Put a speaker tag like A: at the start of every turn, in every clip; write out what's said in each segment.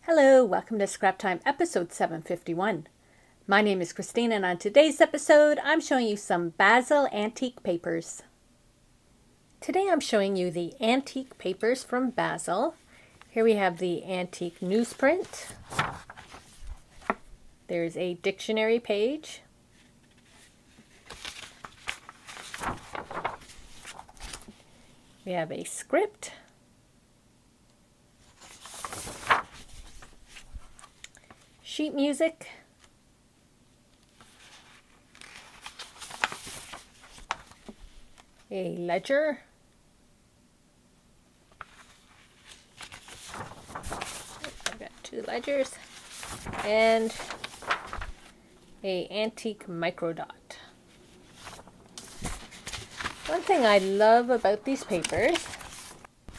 A: Hello, welcome to Scrap Time episode 751. My name is Christine and on today's episode I'm showing you some Bazzill antique papers. Today I'm showing you the antique papers from Bazzill. Here we have the antique newsprint. There's a dictionary page. We have a script. Sheet music, a ledger, I've got two ledgers, and a antique microdot. One thing I love about these papers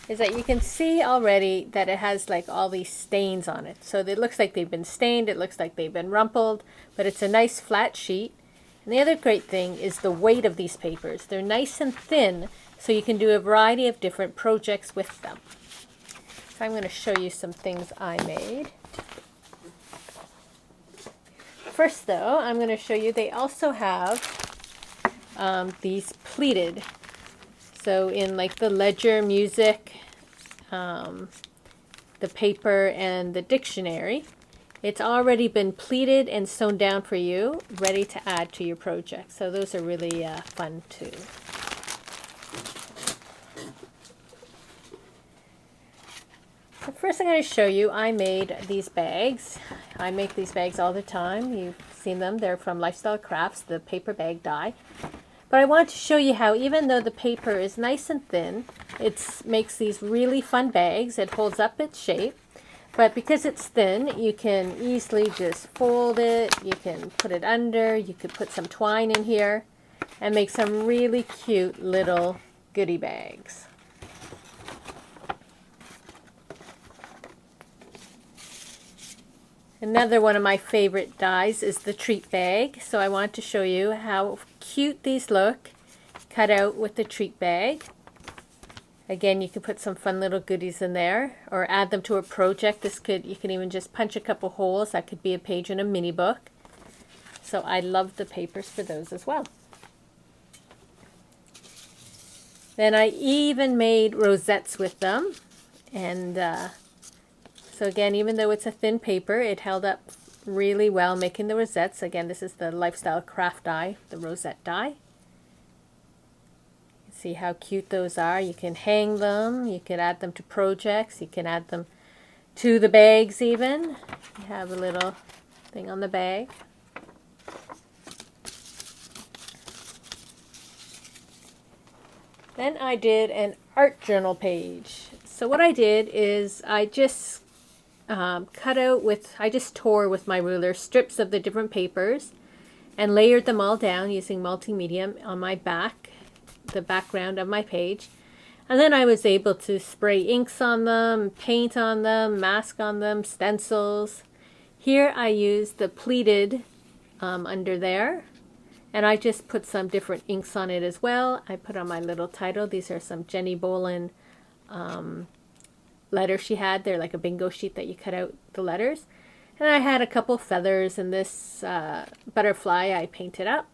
A: is that you can see already that it has like all these stains on it. So it looks like they've been stained, it looks like they've been rumpled, but it's a nice flat sheet. And the other great thing is the weight of these papers. They're nice and thin, so you can do a variety of different projects with them. So I'm going to show you some things I made. First though, I'm going to show you they also have these pleated. So in like the ledger, music, the paper, and the dictionary, it's already been pleated and sewn down for you, ready to add to your project. So those are really fun too. The first thing I'm going to show you, I made these bags. I make these bags all the time. You've seen them. They're from Lifestyle Crafts, the paper bag die. But I want to show you how, even though the paper is nice and thin, it makes these really fun bags. It holds up its shape. But because it's thin, you can easily just fold it. You can put it under. You could put some twine in here and make some really cute little goodie bags. Another one of my favorite dies is the treat bag. So I want to show you how cute these look cut out with the treat bag. Again, you can put some fun little goodies in there or add them to a project. You can even just punch a couple holes. That could be a page in a mini book. So I love the papers for those as well. Then I even made rosettes with them. And so again, even though it's a thin paper, it held up really well making the rosettes. Again, this is the Lifestyle Craft die, the rosette die. See how cute those are. You can hang them, you can add them to projects, you can add them to the bags even. You have a little thing on the bag. Then I did an art journal page. So what I did is I just I just tore with my ruler strips of the different papers and layered them all down using multimedia on my back, the background of my page. And then I was able to spray inks on them, paint on them, mask on them, stencils. Here I used the pleated under there, and I just put some different inks on it as well. I put on my little title. These are some Jenny Bolin letters she had. They're like a bingo sheet that you cut out the letters. And I had a couple feathers, and this butterfly I painted up.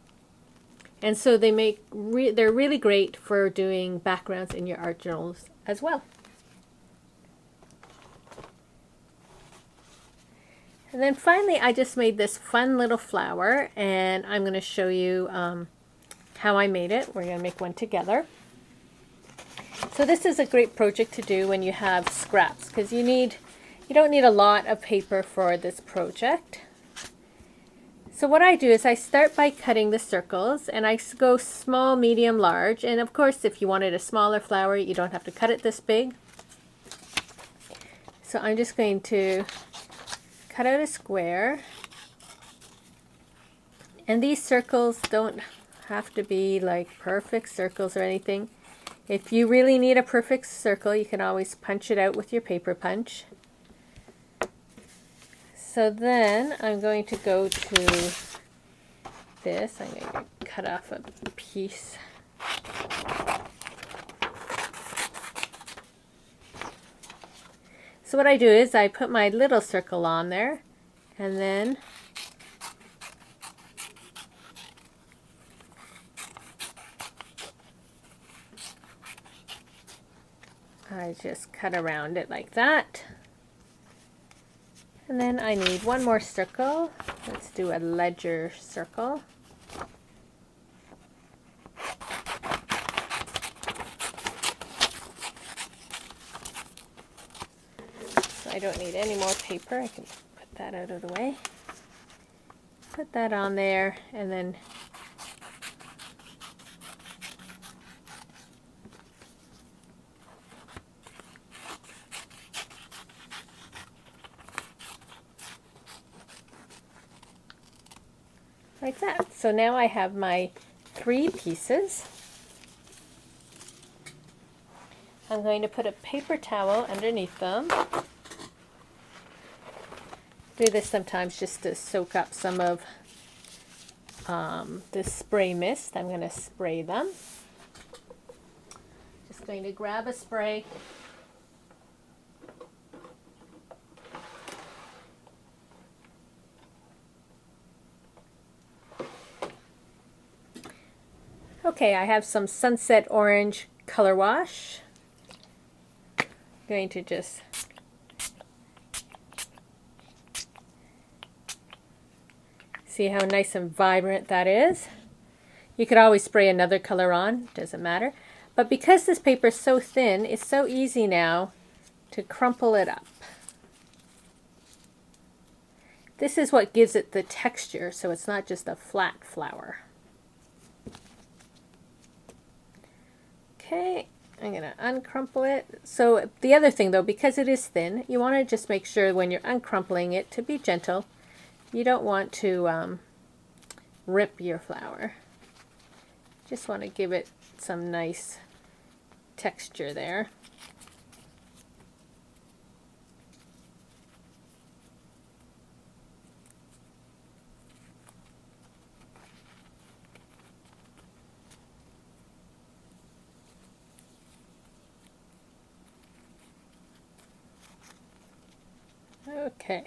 A: And so they're really great for doing backgrounds in your art journals as well. And then finally I just made this fun little flower, and I'm going to show you how I made it. We're going to make one together. So this is a great project to do when you have scraps, because you don't need a lot of paper for this project. So what I do is I start by cutting the circles, and I go small, medium, large. And of course, if you wanted a smaller flower, you don't have to cut it this big. So I'm just going to cut out a square. And these circles don't have to be like perfect circles or anything. If you really need a perfect circle, you can always punch it out with your paper punch. So then I'm going to go to this. I'm going to cut off a piece. So what I do is I put my little circle on there, and then I just cut around it like that. And then I need one more circle. Let's do a ledger circle. So I don't need any more paper. I can put that out of the way. Put that on there, and then like that. So now I have my 3 pieces. I'm going to put a paper towel underneath them. Do this sometimes just to soak up some of the spray mist. I'm going to spray them. Just going to grab a spray. Okay, I have some Sunset Orange color wash. I'm going to just see how nice and vibrant that is. You could always spray another color on, doesn't matter. But because this paper is so thin, it's so easy now to crumple it up. This is what gives it the texture, so it's not just a flat flower. Okay, I'm going to uncrumple it. So the other thing though, because it is thin, you want to just make sure when you're uncrumpling it to be gentle. You don't want to rip your flower. Just want to give it some nice texture there. Okay,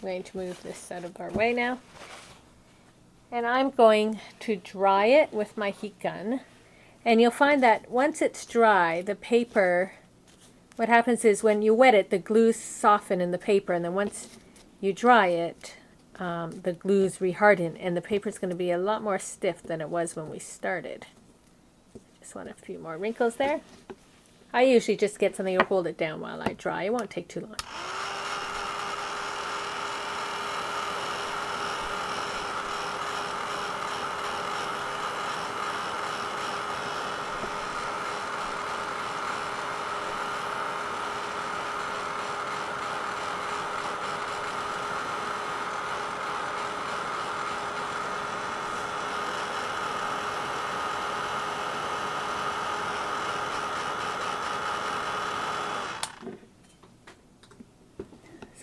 A: I'm going to move this out of our way now. And I'm going to dry it with my heat gun. And you'll find that once it's dry, the paper, what happens is when you wet it, the glues soften in the paper, and then once you dry it, the glues reharden, and the paper is going to be a lot more stiff than it was when we started. Just want a few more wrinkles there. I usually just get something to hold it down while I dry. It won't take too long.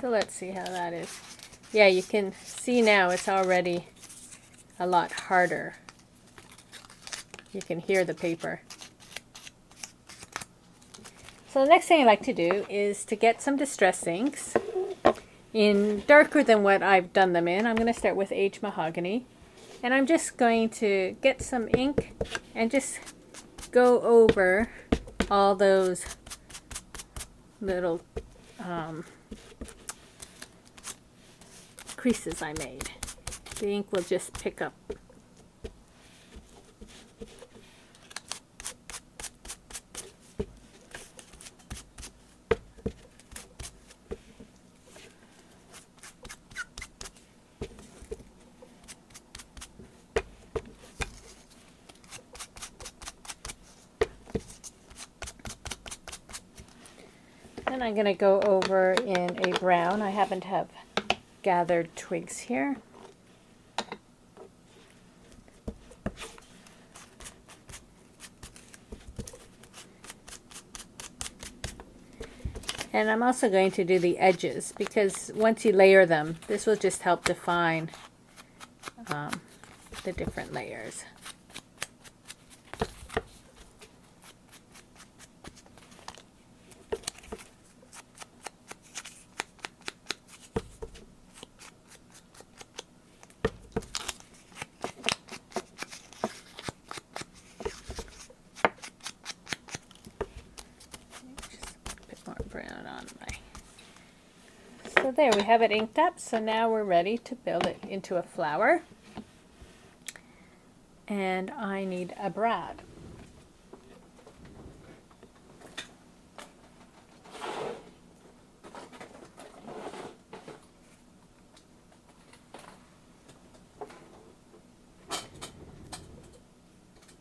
A: So let's see how that is. Yeah, you can see now it's already a lot harder. You can hear the paper. So the next thing I like to do is to get some distress inks in darker than what I've done them in. I'm going to start with Aged Mahogany. And I'm just going to get some ink and just go over all those little creases I made. The ink will just pick up. And I'm going to go over in a brown. I happen to have gathered twigs here. And I'm also going to do the edges, because once you layer them, this will just help define the different layers. So there, we have it inked up. So now we're ready to build it into a flower. And I need a brad.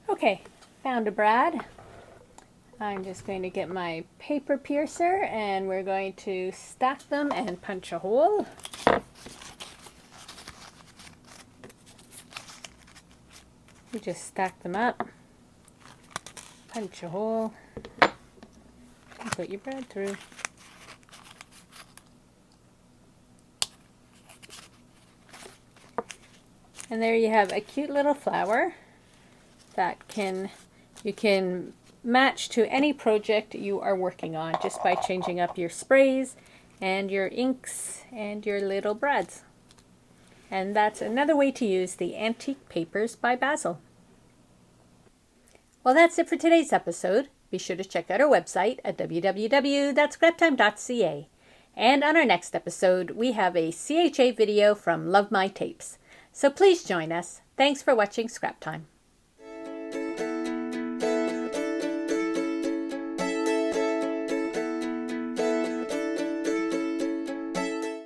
A: Okay, found a brad. I'm just going to get my paper piercer and we're going to stack them and punch a hole. You just stack them up, punch a hole, and put your brad through. And there you have a cute little flower that you can match to any project you are working on just by changing up your sprays and your inks and your little brads. And that's another way to use the Antique Papers by Bazzill. Well, that's it for today's episode. Be sure to check out our website at www.scraptime.ca. And on our next episode, we have a CHA video from Love My Tapes. So please join us. Thanks for watching Scrap Time.